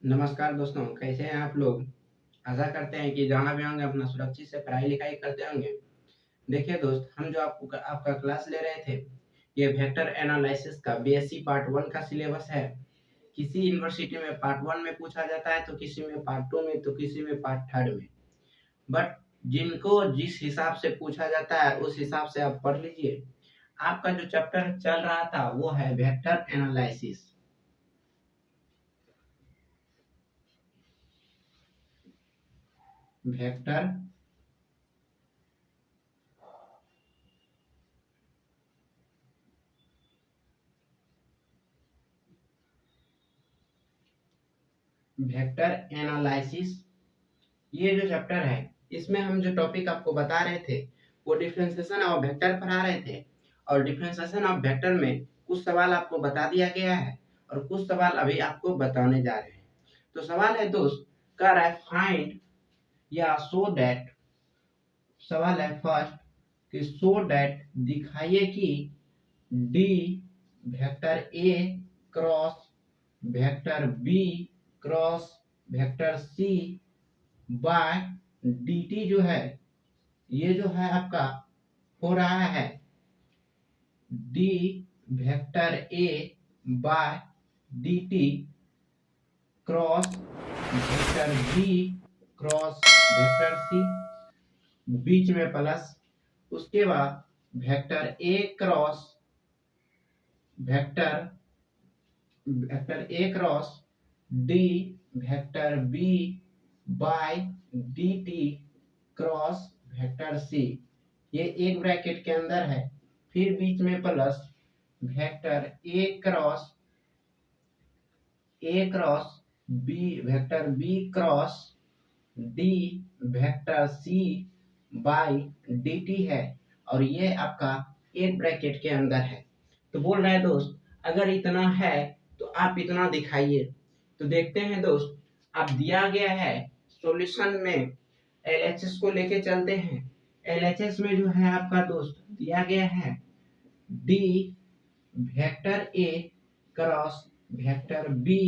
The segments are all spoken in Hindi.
नमस्कार दोस्तों, कैसे हैं आप लोग? आशा करते हैं कि जहाँ भी होंगे अपना सुरक्षित से पढ़ाई-लिखाई करते होंगे। देखिए दोस्त, हम जो आपका क्लास ले रहे थे, ये वेक्टर एनालिसिस का बीएससी पार्ट 1 का सिलेबस है। किसी यूनिवर्सिटी में पार्ट 1 में पूछा जाता है, तो किसी में पार्ट 2 में, तो किसी में पार्ट 3 में। बट जिनको जिस हिसाब से पूछा जाता है, उस हिसाब से आप पढ़ लीजिए। आपका जो चैप्टर चल रहा था, वो है vector analysis. Vector vector analysis, ये जो चैप्टर है, इसमें हम जो टॉपिक आपको बता रहे थे, वो डिफरेंशिएशन ऑफ वेक्टर पढ़ा रहे थे। और डिफरेंशिएशन ऑफ वेक्टर में कुछ सवाल आपको बता दिया गया है और कुछ सवाल अभी आपको बताने जा रहे हैं। तो सवाल है दोस्त, कह रहा है फाइंड या शो दैट। सवाल है फर्स्ट कि शो दैट, दिखाइए कि D vector A cross vector B cross vector C by dt जो है, ये जो है आपका हो रहा है d vector a by dt cross vector b cross vector c, बीच में प्लस। उसके बाद vector a cross vector vector a cross d vector b by dt cross vector c, ये एक ब्रैकेट के अंदर है। फिर बीच में plus vector a cross b vector b cross d vector c by dt है, और ये आपका एक ब्रैकेट के अंदर है। तो बोल रहा है दोस्त, अगर इतना है तो आप इतना दिखाइए। तो देखते हैं दोस्त, आप दिया गया है सॉल्यूशन में एलएचएस को लेके चलते हैं। एलएचएस में जो है आपका दोस्त दिया गया है D vector A cross vector B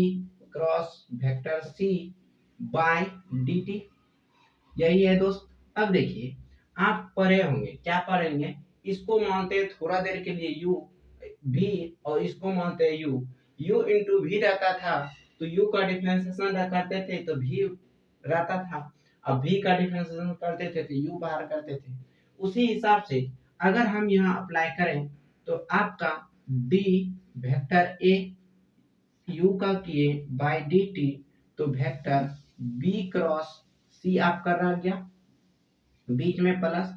cross vector C by dt, यही है दोस्त। अब देखिए, आप पढ़े होंगे, क्या पढ़ेंगे, इसको मानते हैं थोड़ा देर के लिए u v, और इसको मानते हैं u इंटू v रहता था, तो u का डिफरेंशिएशन करते थे तो v रहता था। अब v का डिफरेंशिएशन करते थे तो u बाहर करते थे। उसी हिसाब से अगर हम यहाँ अप्लाई करें तो आपका d वेक्टर a u का किए बाय dt, तो वेक्टर b क्रॉस c आपका रह गया, बीच में प्लस।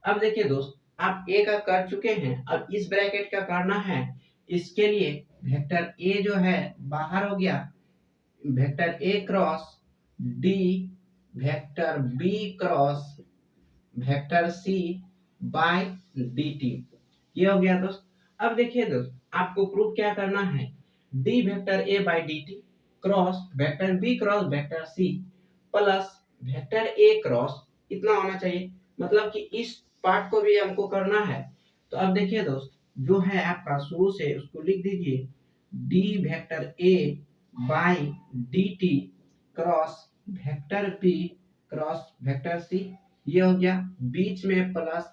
अब देखिए दोस्त, आप ए का कर चुके हैं, अब इस ब्रैकेट का करना है। इसके लिए वेक्टर ए जो है बाहर हो गया, vector A cross D vector B cross vector C by dt, ये हो गया दोस्त। अब देखिए दोस्त, आपको प्रूफ क्या करना है, D vector A by dt cross vector B cross vector C plus vector A cross, इतना होना चाहिए। मतलब कि इस पार्ट को भी हमको करना है। तो अब देखिए दोस्त, जो है आपका शुरू से उसको लिख दीजिए, D vector A by dt cross vector B cross vector C, ये हो गया, बीच में प्लस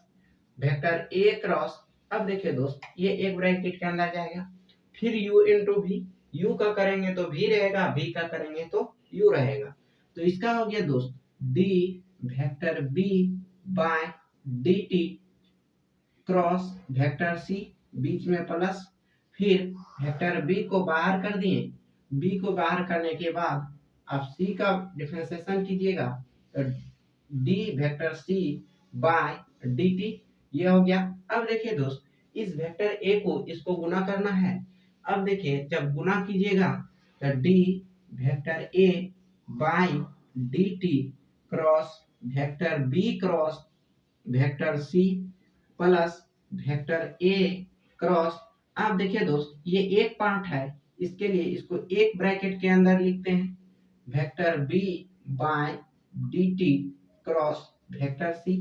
वेक्टर ए क्रॉस। अब देखिए दोस्त, ये एक ब्रैकेट के अंदर जाएगा, फिर u इंटू भी, u का करेंगे तो v रहेगा, v का करेंगे तो u रहेगा। तो इसका हो गया दोस्त d vector b by dt cross vector c, बीच में प्लस। फिर वेक्टर b को बाहर कर दिए, b को बाहर करने के बाद आप c का डिफरेंशिएशन कीजिएगा, तो d vector c by dt, ये हो गया। अब देखिए दोस्त, इस वेक्टर a को इसको गुना करना है। अब देखिए, जब गुना कीजिएगा तो d vector a by dt cross vector b cross vector c plus vector a cross. आप देखिए दोस्त, ये एक पार्ट है, इसके लिए इसको एक ब्रैकेट के अंदर लिखते हैं, vector b by dt cross vector c,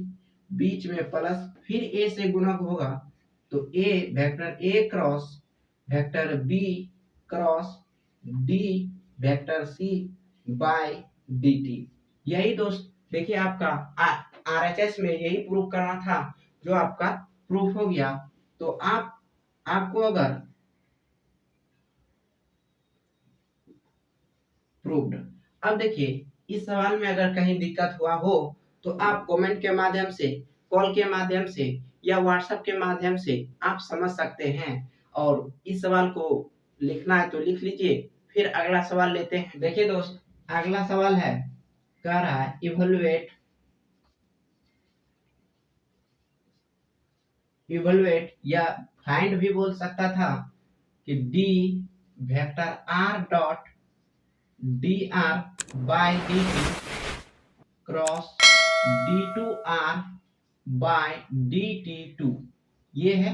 बीच में प्लस। फिर a से गुणा होगा तो a vector a cross vector b cross d vector c by dt। यही दोस्त देखिए आपका RHS में यही प्रूफ करना था, जो आपका प्रूफ हो गया। तो आपको अगर प्रूव्ड। अब देखिए इस सवाल में अगर कहीं दिक्कत हुआ हो तो आप कमेंट के माध्यम से, कॉल के माध्यम से या व्हाट्सएप के माध्यम से आप समझ सकते हैं। और इस सवाल को लिखना है तो लिख लीजिए। फिर अगला सवाल लेते हैं। देखिए दोस्त अगला सवाल है, कह रहा है इवलुएट या फाइंड भी बोल सकता था कि D vector r dot d r by d t cross d two r by d t two. ये है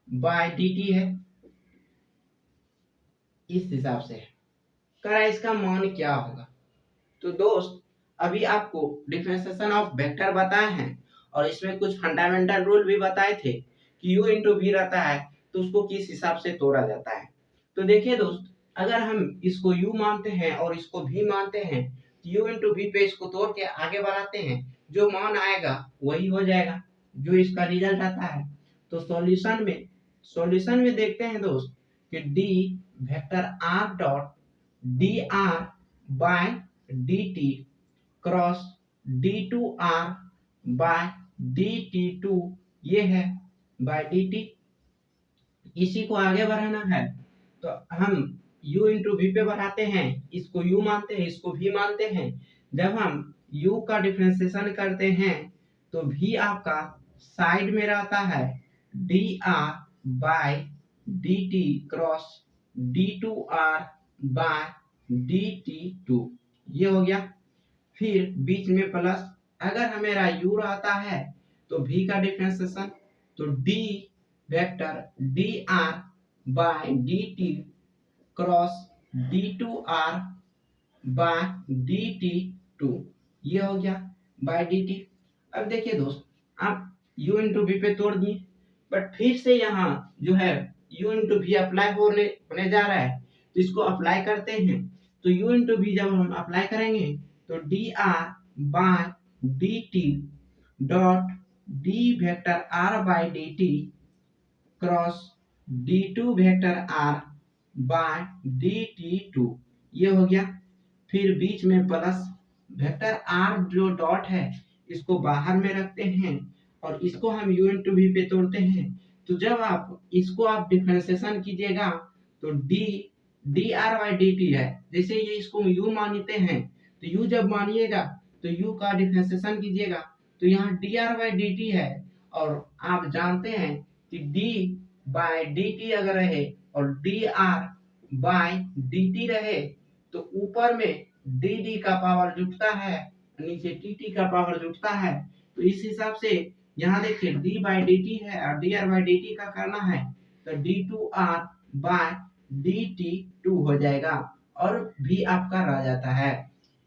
बाय डी टी है, इस हिसाब से है। करा इसका मान क्या होगा? तो दोस्त अभी आपको डिफरेंशिएशन ऑफ वेक्टर बताए हैं और इसमें कुछ फंडामेंटल रूल भी बताए थे कि u इंटू वी रहता है तो उसको किस हिसाब से तोड़ा जाता है। तो देखिए दोस्त अगर हम इसको u मानते हैं और इसको v मानते हैं तो u इंटू वी पे इसको तोड़ के आगे बढ़ाते हैं, जो मान आएगा वही हो जाएगा, जो इसका रिजल्ट आता है। तो सॉल्यूशन में देखते हैं दोस्त कि d vector r dot d r by d t cross d two r by d t two, ये है बाय डी टी। इसी को आगे बढ़ाना है तो हम u इंटू वी पे बढ़ाते हैं, इसको u मानते हैं, इसको v मानते हैं। जब हम u का डिफरेंशिएशन करते हैं तो v आपका साइड में रहता है d r by d t cross d two r by d t two, ये हो गया। फिर बीच में प्लस, अगर हमेरा u रहता है तो v का डिफरेंशिएशन, तो d vector d r by d t cross d two r by d t two, ये हो गया बाय डी टी। अब देखिए दोस्त आप u इंटू वी पे तोड़ दिए, बट फिर से यहाँ जो है u इंटू वी अप्लाई होने जा रहा है, तो इसको अप्लाई करते हैं। तो u इंटू वी जब हम अप्लाई करेंगे तो d r by d t dot d vector r by d t cross d two vector r by d t two, ये हो गया। फिर बीच में प्लस, वेक्टर आर जो डॉट है इसको बाहर में रखते हैं और इसको हम u इंटू वी पे तोड़ते हैं। तो जब आप इसको डिफरेंशिएशन कीजिएगा तो d r by d t है, जैसे ये इसको u मानते हैं तो u जब मानिएगा तो u का डिफरेंशिएशन कीजिएगा तो यहाँ D r by d t है। और आप जानते हैं कि d बाय डी टी अगर रहे और d r by d t रहे तो ऊपर में डी डी का पावर जुटता है, नीचे टी टी का पावर जुटता है। तो इस हिसाब से यहाँ देखिए d बाय डी टी है और d r by d t का करना है तो d two r by d t two हो जाएगा और भी आपका रह जाता है।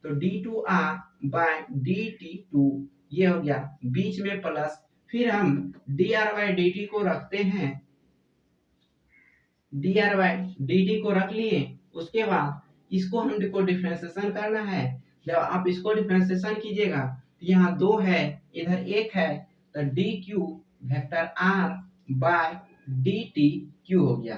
तो d two r by d t two, ये हो गया। बीच में प्लस, फिर हम d r by d t को रखते हैं, d r by d t को रख लिए। उसके बाद इसको हमको डिफरेंशिएशन करना है। जब आप इसको डिफरेंशिएशन कीजिएगा तो यहाँ 2 है, इधर 1 है, तो d cube vector r by d t cube हो गया।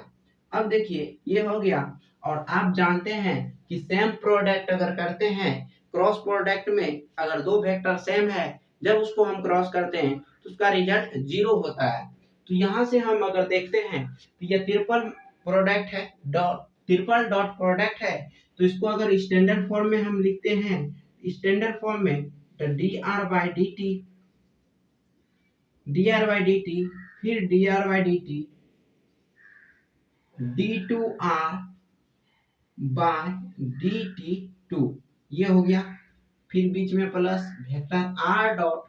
अब देखिए ये हो गया। और आप जानते हैं कि सेम प्रोडक्ट अगर करते हैं, क्रॉस प्रोडक्ट में अगर 2 वेक्टर सेम है, जब उसको हम क्रॉस करते हैं तो उसका रिजल्ट 0 होता है। तो यहाँ से हम अगर देखते हैं तो ये ट्रिपल प्रोडक्ट है, ट्रिपल डॉट प्रोडक्ट है। तो इसको अगर स्टैंडर्ड फॉर्म में हम लिखते हैं, स्टैंडर्ड फॉर्म में तो d r by d t, d r by d t, फिर d r by d t, d two r by d t two, ये हो गया। फिर बीच में प्लस वेक्टर आर डॉट,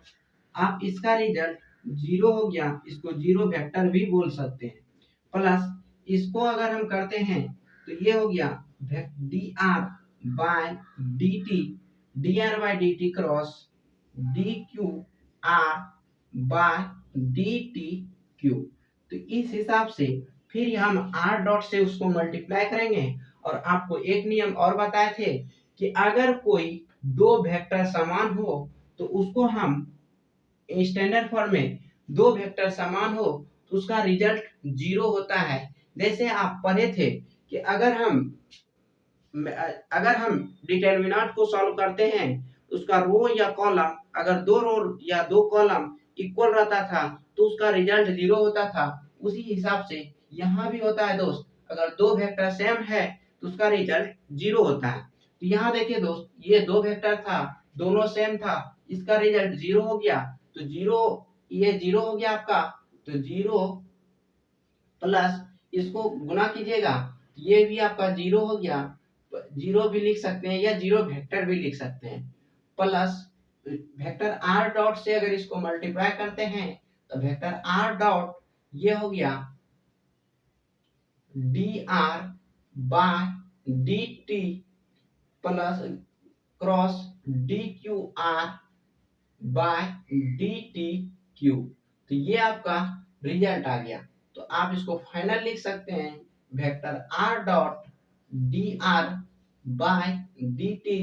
आप इसका रिजल्ट 0 हो गया, इसको 0 वेक्टर भी बोल सकते हैं। प्लस इसको अगर हम करते हैं तो ये हो गया d r by d t, d r by d t cross d cube r by d t cube. तो इस हिसाब से फिर हम आर डॉट से उसको मल्टीप्लाई करेंगे। और आपको एक नियम और बताए थे कि अगर कोई दो वेक्टर समान हो तो उसको हम स्टैंडर्ड फॉर्म में दो वेक्टर समान हो तो उसका रिजल्ट 0 होता है। जैसे आप पढ़े थे कि अगर हम डिटरमिनेंट को सॉल्व करते हैं उसका रो या कॉलम, अगर दो रो या दो कॉलम इक्वल रहता था तो उसका रिजल्ट 0 होता था। उसी हिसाब से यहाँ भी होता है दोस्त, अगर दो वेक्टर सेम है तो उसका रिजल्ट 0 होता है। तो यहाँ देखिए दोस्त, ये दो वेक्टर था, दोनों सेम था, इसका रिजल्ट 0 हो गया। तो 0, ये 0 हो गया आपका। तो 0 प्लस इसको गुना कीजिएगा, ये भी आपका 0 हो गया। 0 भी लिख सकते हैं या 0 वेक्टर भी लिख सकते हैं। प्लस वेक्टर आर डॉट से अगर इसको मल्टीप्लाई करते हैं तो वेक्टर आर डॉट ये हो गया d r by d t plus cross d cube r by d t cube. तो ये आपका रिजल्ट आ गया। तो आप इसको फाइनल लिख सकते हैं, vector r dot d r by d t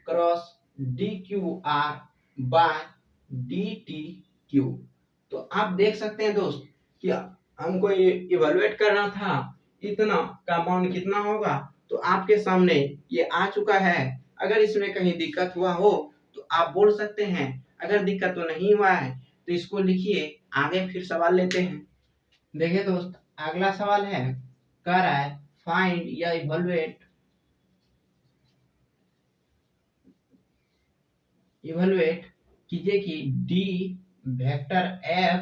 cross d cube r by d t cube. तो आप देख सकते हैं दोस्त कि हमको ये इवेलुएट करना था, इतना कंपाउंड कितना होगा। तो आपके सामने ये आ चुका है। अगर इसमें कहीं दिक्कत हुआ हो तो आप बोल सकते हैं, अगर दिक्कत तो नहीं हुआ है तो इसको लिखिए, आगे फिर सवाल लेते हैं। देखिए दोस्त, अगला सवाल है, कह रहा है फाइंड या इवेलुएट कीजिए कि D vector f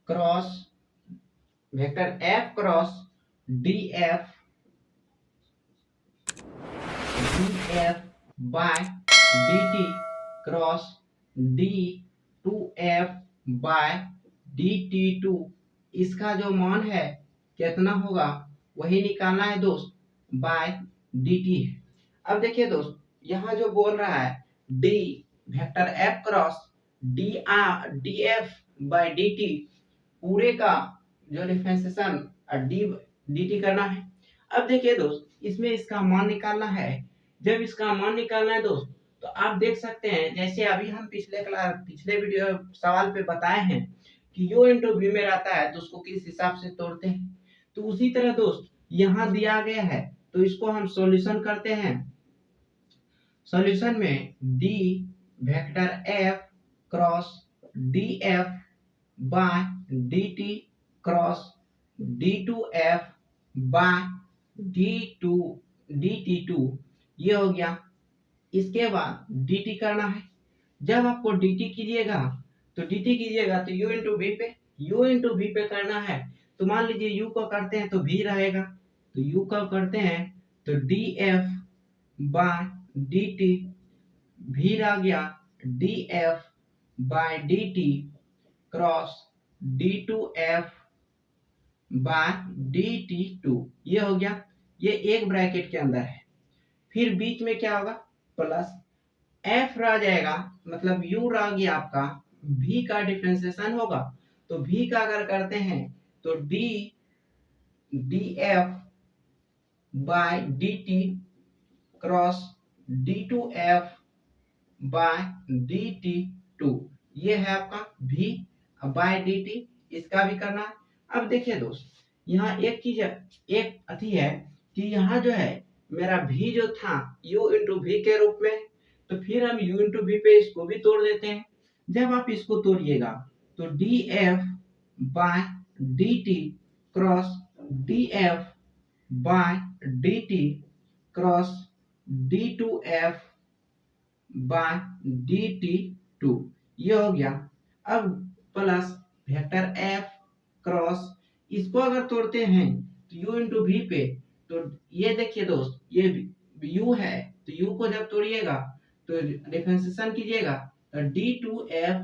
cross d f by d t cross d two f by d t two, इसका जो मान है कितना होगा वही निकालना है दोस्त, बाय डी टी है। अब देखिए दोस्त, यहाँ जो बोल रहा है D vector f cross d f by d t, पूरे का जो डिफरेंशिएशन डी टी करना है। अब देखिए दोस्त, इसमें इसका मान निकालना है। जब इसका मान निकालना है दोस्त, तो आप देख सकते हैं जैसे अभी हम पिछले वीडियो सवाल पे बताए हैं कि u इंटू वी में रहता है तो उसको किस हिसाब से तोड़ते हैं। तो उसी तरह दोस्त यहाँ दिया गया है तो इसको हम सॉल्यूशन करते हैं। सॉल्यूशन में d vector f cross d f by d t cross d two f by d t two, ये हो गया। इसके बाद डी टी करना है। जब आपको डी टी कीजिएगा तो u इंटू वी पे करना है। तो मान लीजिए u को करते हैं तो v रहेगा, तो u को करते हैं तो d f by d t, v आ गया d f by d t cross d two f by d t two, ये हो गया। ये एक ब्रैकेट के अंदर है। फिर बीच में क्या होगा, प्लस f रह जाएगा, मतलब u रह गया आपका, v का डिफरेंशिएशन होगा। तो v का अगर करते हैं तो d f by d t cross d two f by d t two, ये है आपका v बाय डी टी। इसका भी करना है। अब देखिए दोस्त, यहाँ एक चीज एक अथी है कि यहाँ जो है मेरा v जो था u इंटू वी के रूप में, तो फिर हम u इंटू वी पे इसको भी तोड़ देते हैं। जब आप इसको तोड़िएगा तो d f by d t cross d f by d t cross d two f by d t two, ये हो गया। अब प्लस वेक्टर एफ क्रॉस, इसको अगर तोड़ते हैं तो u इंटू वी पे, तो ये देखिए दोस्त, ये u है तो u को जब तोड़िएगा तो डिफरेंशिएशन कीजिएगा तो d two f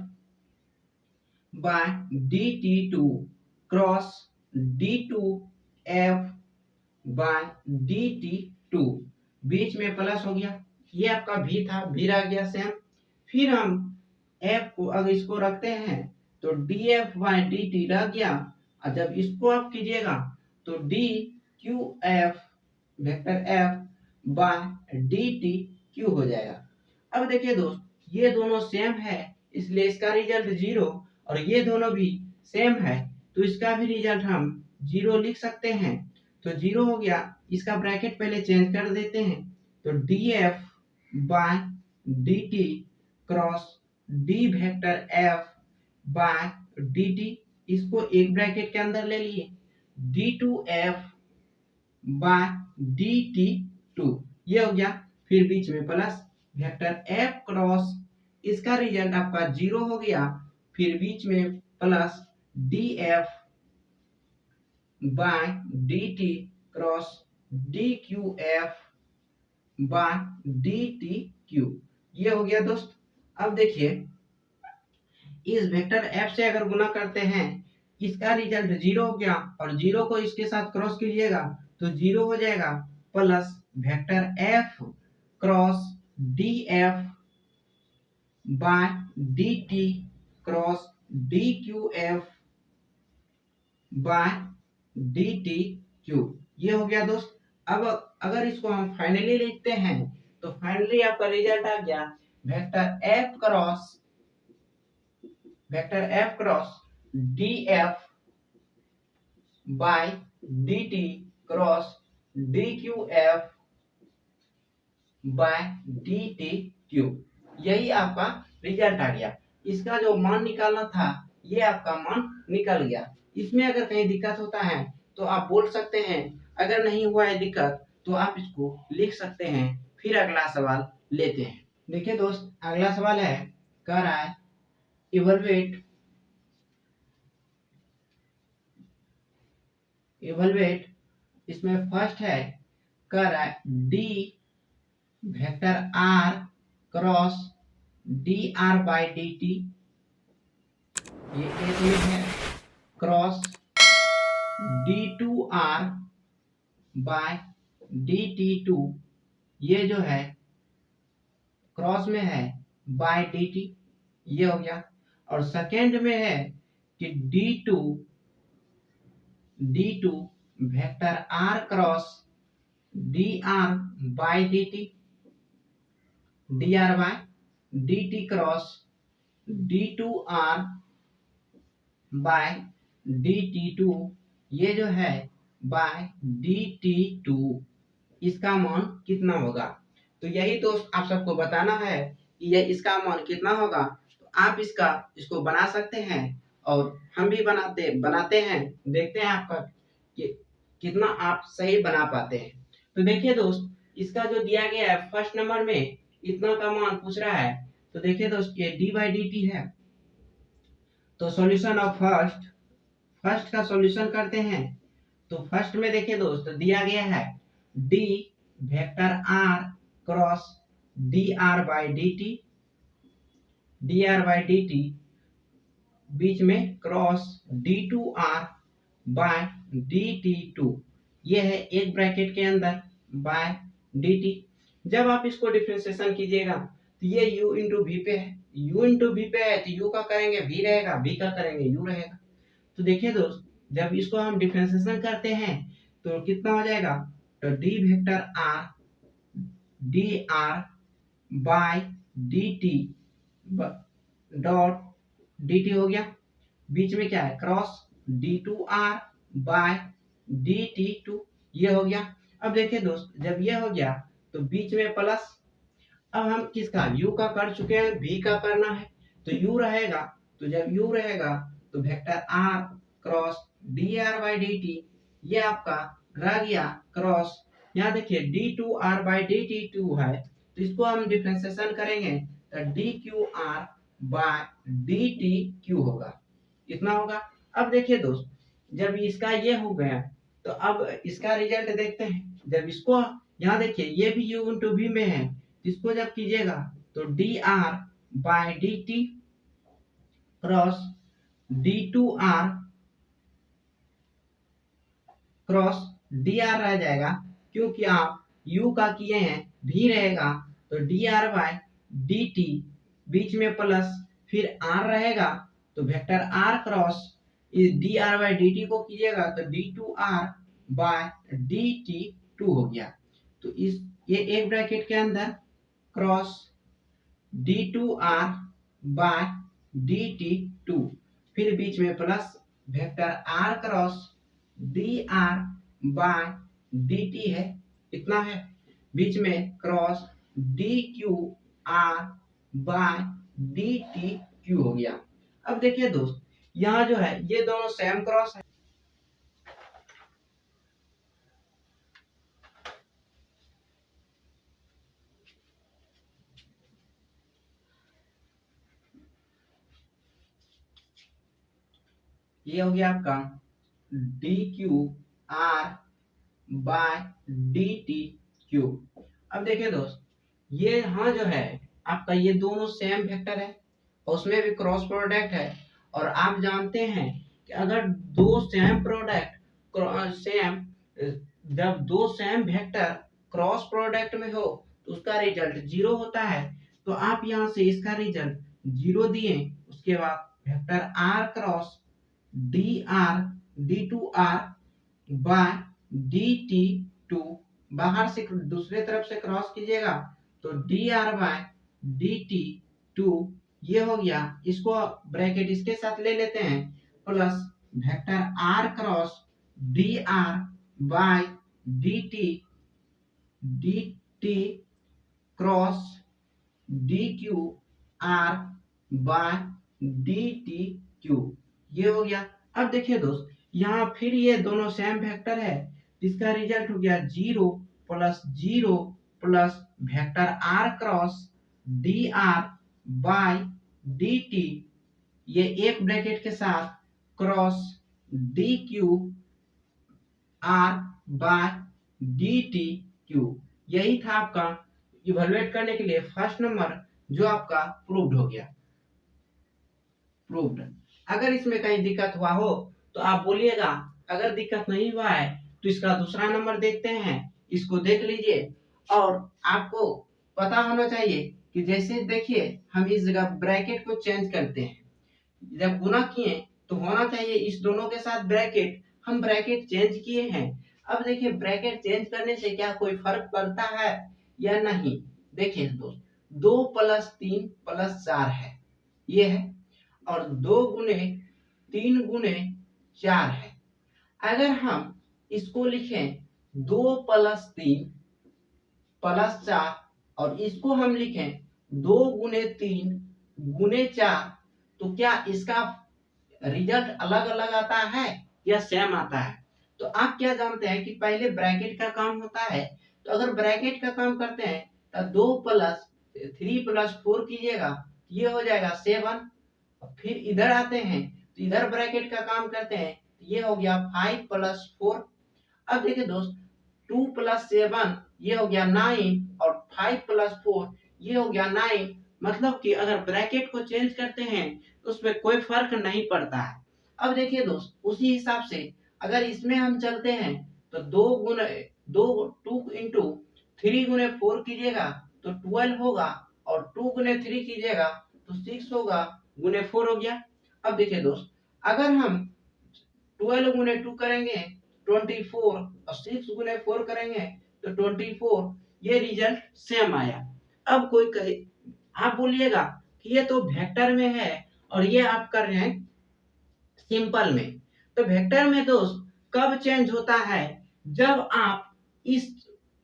by d t two cross d two f by d t two, बीच में प्लस हो गया। ये आपका v था, v रह गया सेम। फिर हम f को अगर इसको रखते हैं तो d f by d t रह गया। और जब इसको आप कीजिएगा तो d cube f vector f by d t cube हो जाएगा। अब देखिए दोस्त, ये दोनों सेम है इसलिए इसका रिजल्ट 0, और ये दोनों भी सेम है तो इसका भी रिजल्ट हम 0 लिख सकते हैं। तो 0 हो गया, इसका ब्रैकेट पहले चेंज कर देते हैं। तो d f by d t cross D vector f by d t, इसको एक ब्रैकेट के अंदर ले लिए, d two f by d t two, ये हो गया। फिर बीच में प्लस वेक्टर एफ क्रॉस, इसका रिजल्ट आपका 0 हो गया। फिर बीच में प्लस d f by d t cross d cube f by d t cube, ये हो गया दोस्त। अब देखिए, इस वेक्टर एफ से अगर गुना करते हैं, इसका रिजल्ट 0 हो गया, और 0 को इसके साथ क्रॉस कीजिएगा तो 0 हो जाएगा, plus vector f cross d f by d t cross d cube f by d t cube, ये हो गया दोस्त। अब अगर इसको हम फाइनली लिखते हैं तो फाइनली आपका रिजल्ट आ गया vector f cross d f by d t cross d cube f by d t cube, यही आपका रिजल्ट आ गया। इसका जो मान निकालना था ये आपका मान निकल गया। इसमें अगर कहीं दिक्कत होता है तो आप बोल सकते हैं, अगर नहीं हुआ है दिक्कत तो आप इसको लिख सकते हैं। फिर अगला सवाल लेते हैं। देखिए दोस्त, अगला सवाल है, कह रहा है इवलुएट, इसमें फर्स्ट है, कह रहा है D vector r cross d r by d t, ये एक में है, cross d two r by d t two, ये जो है क्रॉस में है बाय डी टी, ये हो गया। और सेकेंड में है कि d two vector r cross d r by d t, d r by d t cross d two r by d t two, ये जो है बाय डी टी टू, इसका मान कितना होगा। तो यही दोस्त आप सबको बताना है कि ये इसका मान कितना होगा। तो आप इसको बना सकते हैं, और हम भी बनाते हैं, देखते हैं आपका कि कितना आप सही बना पाते हैं। तो देखिए दोस्त, इसका जो दिया गया है फर्स्ट नंबर में इतना का मान पूछ रहा है। तो देखिए दोस्त, ये डी बाई डी टी है, तो सॉल्यूशन ऑफ फर्स्ट का सॉल्यूशन करते हैं। तो फर्स्ट में देखिए दोस्त, दिया गया है D vector r cross d r by d t, बीच में cross d two r by d t two, ये है एक ब्रैकेट के अंदर बाय डी टी। जब आप इसको डिफरेंशिएशन कीजिएगा तो ये u इंटू वी पे है, u इंटू वी पे है तो u का करेंगे v रहेगा, v का करेंगे u रहेगा। तो देखिए दोस्त, जब इसको हम डिफरेंशिएशन करते हैं तो कितना हो जाएगा, तो d vector r d r by d t dot d t हो गया, बीच में क्या है, cross d two r by d t two, ये हो गया। अब देखिए दोस्त, जब ये हो गया तो बीच में प्लस, अब हम किसका u का कर चुके हैं, v का करना है तो u रहेगा। तो जब u रहेगा तो vector r cross d r by d t, ये आपका रह गया क्रॉस, यहाँ देखिए d two r by d t two है, तो इसको हम डिफरेंशिएशन करेंगे तो d cube r by d t cube होगा, इतना होगा। अब देखिए दोस्त, जब इसका ये हो गया तो अब इसका रिजल्ट देखते हैं। जब इसको यहाँ देखिए, ये भी u इंटू v में है, इसको जब कीजिएगा तो d r by d t cross d two r cross d r रह जाएगा, क्योंकि आप u का किए हैं, v रहेगा तो d r by d t, बीच में प्लस, फिर r रहेगा तो वेक्टर r क्रॉस इस d r by d t को कीजिएगा तो d two r by d t two हो गया। तो ये एक ब्रैकेट के अंदर क्रॉस d2r बाय dt2, फिर बीच में plus vector r cross dr by dt है, इतना है। बीच में क्रॉस dqr बाय dtq हो गया। अब देखिए दोस्त, यहाँ जो है ये दोनों सेम क्रॉस है, ये हो गया आपका dqr बाय dtq। अब देखिए दोस्त, ये यहाँ जो है आपका ये दोनों सेम वेक्टर है, उसमें भी क्रॉस प्रोडक्ट है। और आप जानते हैं कि अगर दो सेम प्रोडक्ट सेम जब दो सेम वेक्टर क्रॉस प्रोडक्ट में हो तो उसका रिजल्ट 0 होता है। तो आप यहाँ से इसका रिजल्ट 0 दिए, उसके बाद vector r cross dr d2r by dt2 बाहर से दूसरे तरफ से क्रॉस कीजिएगा तो dr बाय dt2 ये हो गया। इसको ब्रैकेट इसके साथ ले लेते हैं, plus vector r cross dr by dt cross dq r by dtq, ये हो गया। अब देखिए दोस्त, यहाँ फिर ये दोनों सेम वेक्टर है, इसका रिजल्ट हो गया 0 plus 0 plus vector r cross dr by dt, ये एक ब्रैकेट के साथ cross dq r by dtq। यही था आपका इवैल्यूएट करने के लिए फर्स्ट नंबर, जो आपका प्रूव्ड हो गया। प्रूव्ड। अगर इसमें कहीं दिक्कत हुआ हो तो आप बोलिएगा, अगर दिक्कत नहीं हुआ है तो इसका दूसरा नंबर देखते हैं, इसको देख लीजिए। और आपको पता होना चाहिए कि जैसे देखिए हम इस जगह ब्रैकेट को चेंज करते हैं, जब गुना किए तो होना चाहिए इस दोनों के साथ ब्रैकेट, हम ब्रैकेट चेंज किए हैं। अब देखिए ब्रैकेट चेंज करने से क्या कोई फर्क पड़ता है या नहीं। देखिए दोस्त, 2 प्लस 3 प्लस 4 है, ये है, और 2 गुने 3 गुने 4 है। अगर हम इसको लिखें 2 प्लस 3 प्लस 4 और इसको हम लिखें 2 गुने 3 गुने 4, तो क्या इसका रिजल्ट अलग अलग आता है या सेम आता है। तो आप क्या जानते हैं कि पहले ब्रैकेट का काम होता है, तो अगर ब्रैकेट का काम करते हैं तो 2 प्लस 3 प्लस 4 कीजिएगा, ये हो जाएगा 7। फिर इधर आते हैं तो इधर ब्रैकेट का काम करते हैं, ये हो गया 5 प्लस 4। अब देखिए दोस्त, 2 प्लस 7 ये हो गया 9 और 5 प्लस 4 ये हो गया 9। मतलब कि अगर ब्रैकेट को चेंज करते हैं तो उसमें कोई फर्क नहीं पड़ता है। अब देखिए दोस्त, उसी हिसाब से अगर इसमें हम चलते हैं तो 2 इंटू 3 गुने 4 कीजिएगा तो 12 होगा, और 2 गुने 3 कीजिएगा तो 6 होगा, गुने 4 हो गया। अब देखिए दोस्त, अगर हम 12 गुने 2 करेंगे 24 और 6 गुने 4 करेंगे तो 24, ये रिजल्ट सेम आया। अब कोई कहे, आप बोलिएगा कि ये तो वेक्टर में है और ये आप कर रहे हैं सिंपल में। तो वेक्टर में दोस्त कब चेंज होता है, जब आप इस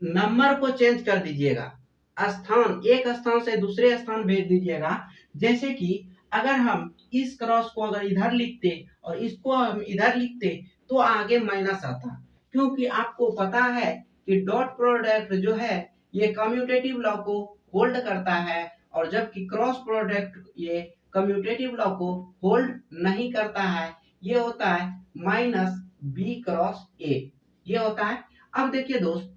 नंबर को चेंज कर दीजिएगा, स्थान एक स्थान से दूसरे स्थान भेज दीजिएगा। जैसे कि अगर हम इस क्रॉस को अगर इधर लिखते और इसको हम इधर लिखते तो आगे माइनस आता, क्योंकि आपको पता है कि डॉट प्रोडक्ट जो है ये कम्यूटेटिव लॉ को होल्ड करता है, और जबकि क्रॉस प्रोडक्ट ये कम्यूटेटिव लॉ को होल्ड नहीं करता है, ये होता है माइनस बी क्रॉस ए, ये होता है। अब देखिए दोस्त,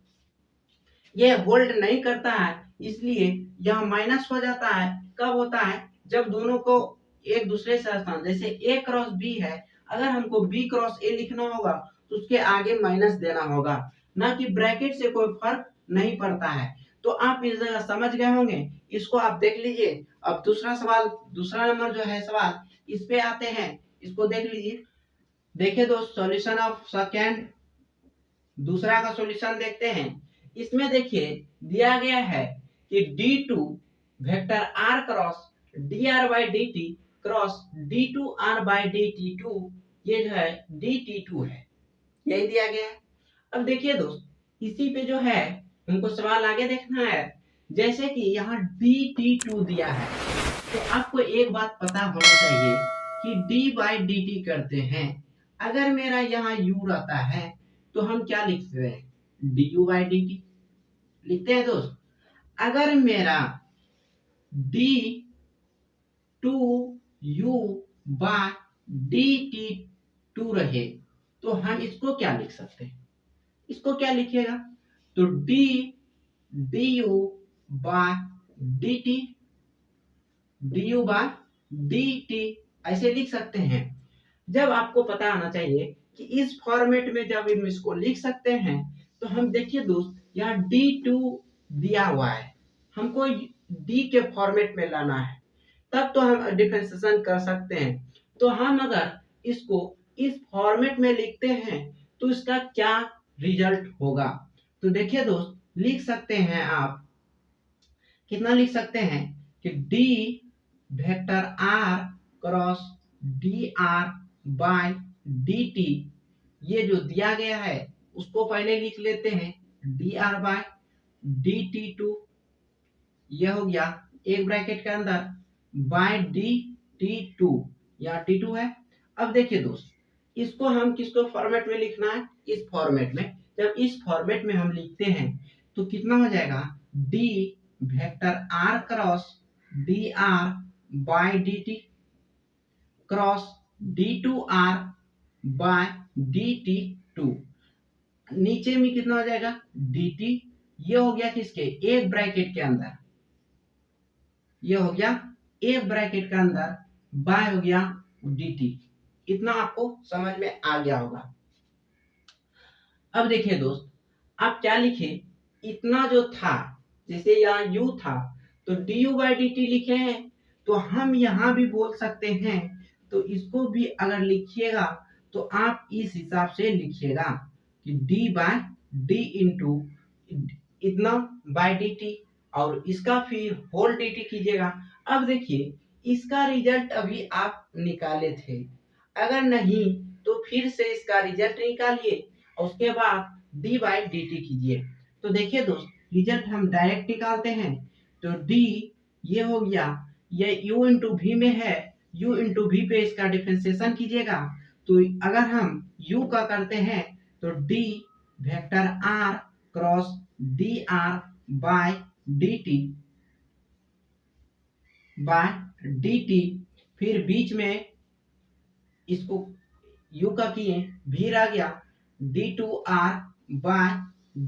ये होल्ड नहीं करता है, इसलिए यह माइनस हो जाता है। कब होता है, जब दोनों को एक दूसरे से स्थान, जैसे ए क्रॉस बी है, अगर हमको बी क्रॉस ए लिखना होगा तो उसके आगे माइनस देना होगा, ना कि ब्रैकेट से कोई फर्क नहीं पड़ता है। तो आप इस जगह समझ गए होंगे, इसको आप देख लीजिए। अब दूसरा सवाल, दूसरा नंबर जो है सवाल, इस पे आते हैं, इसको देख लीजिए। देखिए दोस्त, सॉल्यूशन ऑफ सेकंड, दूसरा का सॉल्यूशन देखते हैं। इसमें देखिए दिया गया है कि D2 vector R cross dr by dt cross D2R by dt2, ये जो है dt2 है, यही दिया गया है। अब देखिए दोस्त इसी पे जो है हमको सवाल आगे देखना है। जैसे कि यहाँ dt2 दिया है तो आपको एक बात पता होना चाहिए कि d बाई dt करते हैं, अगर मेरा यहाँ u रहता है तो हम क्या लिखते हैं du बाई dt लिखते हैं दोस्त। अगर मेरा d2u बाय dt2 रहे तो हम इसको क्या लिख सकते हैं, इसको क्या लिखिएगा तो d du by dt du by dt ऐसे लिख सकते हैं। जब आपको पता आना चाहिए कि इस फॉर्मेट में जब हम इसको लिख सकते हैं तो हम देखिए दोस्त यहाँ d2 दिया हुआ है, हमको d के फॉर्मेट में लाना है, तब तो हम डिफरेंशिएशन कर सकते हैं। तो हम अगर इसको इस फॉर्मेट में लिखते हैं तो इसका क्या रिजल्ट होगा, तो देखिए दोस्त लिख सकते हैं आप, कितना लिख सकते हैं कि d vector r cross dr by dt, ये जो दिया गया है उसको पहले लिख लेते हैं dr बाय dt2, ये हो गया एक ब्रैकेट के अंदर बाय dt2, यहाँ d2 है। अब देखिए दोस्त इसको हम किसको फॉर्मेट में लिखना है, इस फॉर्मेट में। जब इस फॉर्मेट में हम लिखते हैं तो कितना हो जाएगा d vector r cross dr by dt cross d2r by dt2, नीचे में कितना हो जाएगा dt, ये हो गया किसके एक ब्रैकेट के अंदर, ये हो गया एक ब्रैकेट के अंदर बाय हो गया dt। इतना आपको समझ में आ गया होगा। अब देखिए दोस्त आप क्या लिखे, इतना जो था जैसे यहाँ u था तो du बाई dt लिखे हैं, तो हम यहाँ भी बोल सकते हैं, तो इसको भी अगर लिखिएगा तो आप इस हिसाब से लिखिएगा कि d बाय d इंटू इतना बाय dt और इसका फिर होल dt कीजिएगा। अब देखिए इसका रिजल्ट अभी आप निकाले थे, अगर नहीं तो फिर से इसका रिजल्ट निकालिए और उसके बाद d बाई dt कीजिए। तो देखिए दोस्त रिजल्ट हम डायरेक्ट निकालते हैं, तो d ये हो गया, ये u इंटू v में है, u इंटू v पे इसका डिफरेंशिएशन कीजिएगा। तो अगर हम u का करते हैं तो d vector r cross dr by dt फिर बीच में इसको u का किए v रह गया d2r बाय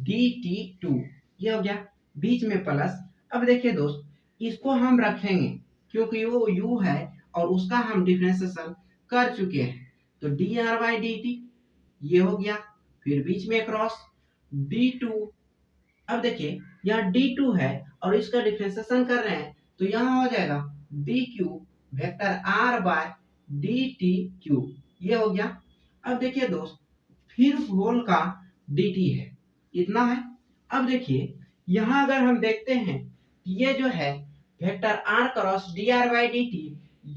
dt2, ये हो गया बीच में प्लस। अब देखिए दोस्त इसको हम रखेंगे क्योंकि वो u है और उसका हम डिफरेंशिएशन कर चुके हैं, तो dr बाय dt ये हो गया, फिर बीच में क्रॉस d2। अब देखिए यहाँ d2 है और इसका डिफरेंशिएशन कर रहे हैं तो यहाँ हो जाएगा dq vector r by dtq, ये हो गया। अब देखिए दोस्त फिर होल का dt है, इतना है। अब देखिए यहाँ अगर हम देखते हैं ये जो है vector r cross dr by dt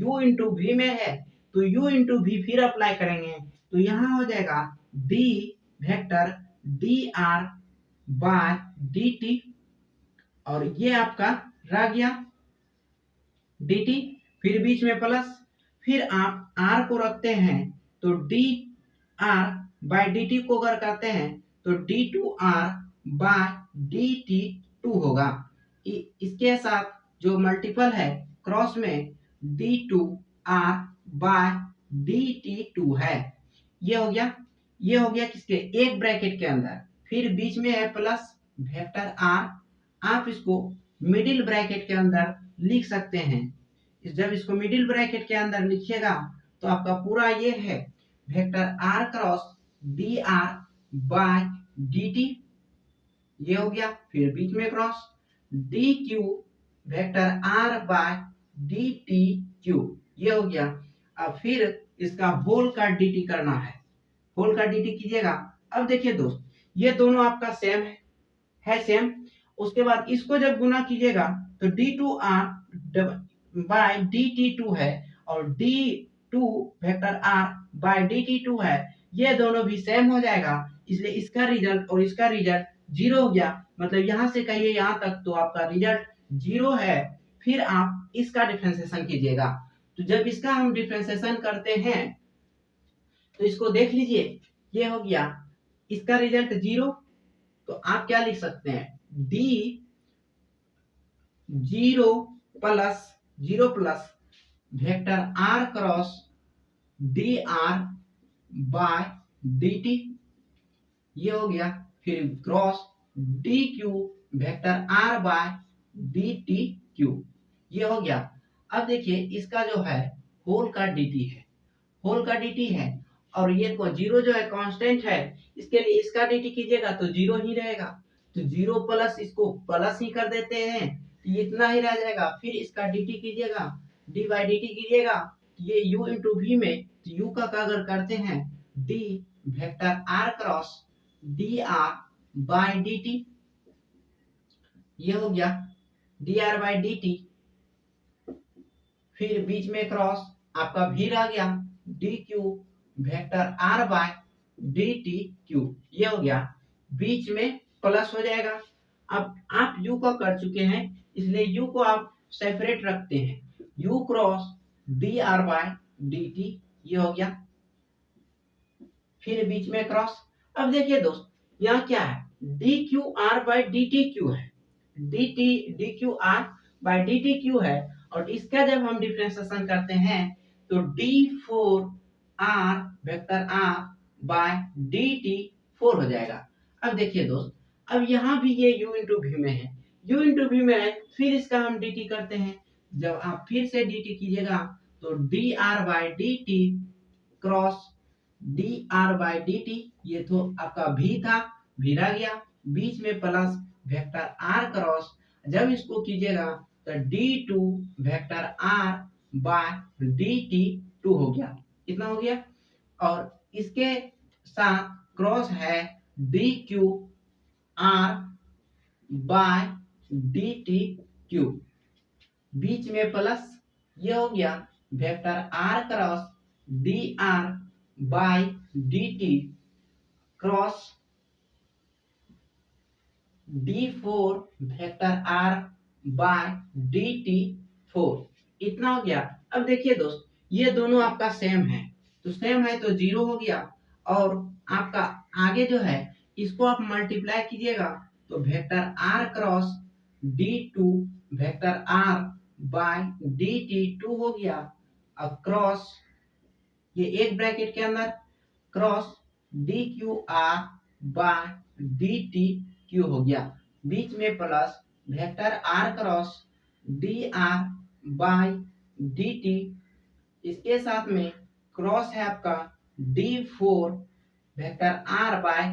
u into v में है, तो u इंटू v फिर अप्लाई करेंगे तो यहाँ हो जाएगा d vector dr by dt और ये आपका रह गया dt, फिर बीच में प्लस, फिर आप r को रखते हैं तो dr बाय dt को अगर करते हैं तो d2r बाय dt2 होगा। इसके साथ जो मल्टीपल है क्रॉस में d2r बाय dt2 है, ये हो गया, ये हो गया किसके एक ब्रैकेट के अंदर, फिर बीच में है प्लस वेक्टर r, आप इसको मिडिल ब्रैकेट के अंदर लिख सकते हैं। जब इसको मिडिल ब्रैकेट के अंदर लिखिएगा तो आपका पूरा ये है vector r cross dr by dt, ये हो गया, फिर बीच में cross dq vector r by dtq, ये हो गया। अब फिर इसका होल का dt करना है, होल का dt कीजिएगा। अब देखिए दोस्त ये दोनों आपका सेम है, है सेम। उसके बाद इसको जब गुना कीजिएगा तो d2r बाय dt2 है और d2 vector r by dt2 है, ये दोनों भी सेम हो जाएगा, इसलिए इसका रिजल्ट और इसका रिजल्ट जीरो हो गया। मतलब यहां से कहिए यहां तक तो आपका रिजल्ट जीरो है। फिर आप इसका डिफरेंशिएशन कीजिएगा, तो जब इसका हम डिफरेंशिएशन करते हैं तो इसको देख लीजिए, ये हो गया इसका रिजल्ट जीरो। तो आप क्या लिख सकते हैं, d zero plus vector r cross dr by dt, ये हो गया। फिर cross dq vector r by dtq, ये हो गया। अब देखिए इसका जो है होल का dt है और ये को जीरो जो है कांस्टेंट है, इसके लिए इसका dt कीजिएगा तो जीरो ही रहेगा, तो जीरो प्लस इसको प्लस ही कर देते हैं, तो इतना ही रह जाएगा। फिर इसका dt कीजिएगा, d बाई dt कीजिएगा, ये u इंटू v में, तो u का अगर करते हैं d vector r cross dr by dt, ये हो गया dr बाय dt। फिर बीच में क्रॉस आपका v आ गया dq vector r by dtq, ये हो गया। बीच में प्लस हो जाएगा। अब आप u को कर चुके हैं, इसलिए u को आप सेपरेट रखते हैं, u cross dr by dt, ये हो गया। फिर बीच में क्रॉस। अब देखिए दोस्त यहाँ क्या है, dqr बाय dtq है, dqr बाय dtq है, और इसका जब हम डिफरेंशिएशन करते हैं तो d4r vector r by dt4 हो जाएगा। अब देखिए दोस्त, अब यहाँ भी ये u इंटू v में है, u इंटू v में है, फिर इसका हम dt करते हैं। जब आप फिर से dt कीजिएगा तो dr by dt cross dr by dt, ये तो आपका v था, v रह गया, बीच में प्लस वेक्टर r क्रॉस, जब इसको कीजिएगा तो d2 vector r by dt2 हो गया, कितना हो गया। और इसके साथ क्रॉस है dq r बाय dtq, बीच में प्लस, ये हो गया vector r cross dr by dt cross d4 vector r by dt4, इतना हो गया। अब देखिए दोस्त ये दोनों आपका सेम है, तो सेम है तो जीरो हो गया, और आपका आगे जो है इसको आप मल्टीप्लाई कीजिएगा तो vector r cross d2 vector r by dt2 हो गया। अब क्रॉस ये एक ब्रैकेट के अंदर क्रॉस dqr बाय dtq हो गया, बीच में plus vector r cross dr by dt, इसके साथ में क्रॉस है आपका d4 vector r bye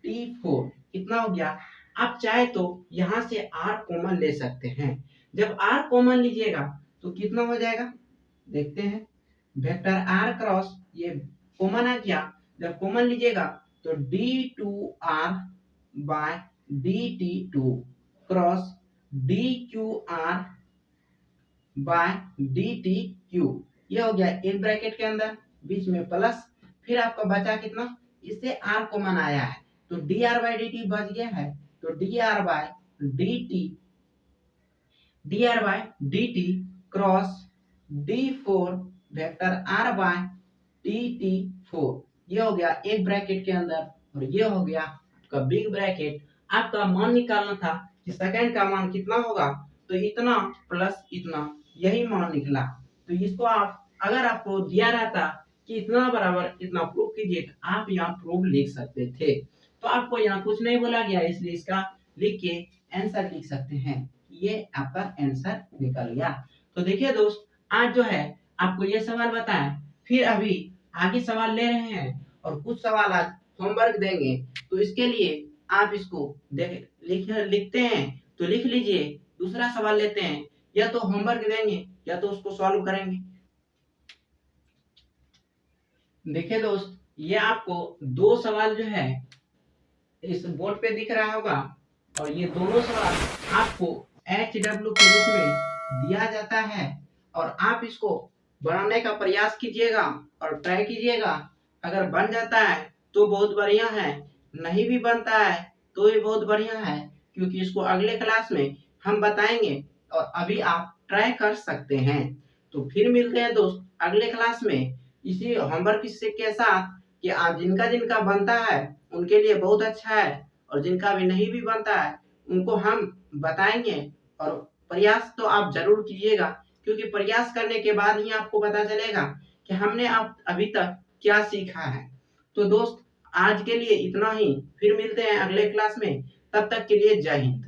t4, कितना हो गया। आप चाहे तो यहां से r कॉमन ले सकते हैं, जब r कॉमन लीजिएगा तो कितना हो जाएगा देखते हैं, वेक्टर r क्रॉस ये कॉमन आ गया, जब कॉमन लीजिएगा तो d2r by dt2 cross dqr by dtq, ये हो गया एक ब्रैकेट के अंदर, बीच में प्लस, फिर आपका बचा कितना, इससे r कॉमन आया है तो dr बाय dt बच गया है, तो dr by dt cross d4 vector r by dt4, ये हो गया एक ब्रैकेट के अंदर, और ये हो गया आपका बिग ब्रैकेट। आपका मान निकालना था कि सेकंड का मान कितना होगा, तो इतना प्लस इतना, यही मान निकला। तो इसको आप अगर आपको दिया रहता कि इतना बराबर इतना प्रूव कीजिए, तो आप यहाँ प्रूव लिख सकते थे, तो आपको यहाँ कुछ नहीं बोला गया, इसलिए इसका लिख के आंसर लिख सकते हैं, ये आपका आंसर निकल गया। तो देखिए दोस्त आज जो है आपको ये सवाल बताया, फिर अभी आगे सवाल ले रहे हैं और कुछ सवाल आज होमवर्क देंगे, तो इसके लिए आप इसको लिखते हैं तो लिख लीजिए। दूसरा सवाल लेते हैं, या तो होमवर्क देंगे या तो उसको सॉल्व करेंगे। देखिए दोस्त ये आपको दो सवाल जो है इस बोर्ड पे दिख रहा होगा, और ये दोनों सवाल आपको HW के रूप में दिया जाता है और आप इसको बनाने का प्रयास कीजिएगा और ट्राई कीजिएगा। अगर बन जाता है तो बहुत बढ़िया है, नहीं भी बनता है तो ये बहुत बढ़िया है, क्योंकि इसको अगले क्लास में हम बताएंगे और अभी आप ट्राई कर सकते हैं। तो फिर मिलते हैं दोस्त अगले क्लास में इसी होमवर्क के साथ कि आज जिनका जिनका बनता है उनके लिए बहुत अच्छा है और जिनका भी नहीं भी बनता है उनको हम बताएंगे। और प्रयास तो आप जरूर कीजिएगा, क्योंकि प्रयास करने के बाद ही आपको पता चलेगा कि हमने आप अभी तक क्या सीखा है। तो दोस्त आज के लिए इतना ही, फिर मिलते हैं अगले क्लास में, तब तक के लिए जय हिंद।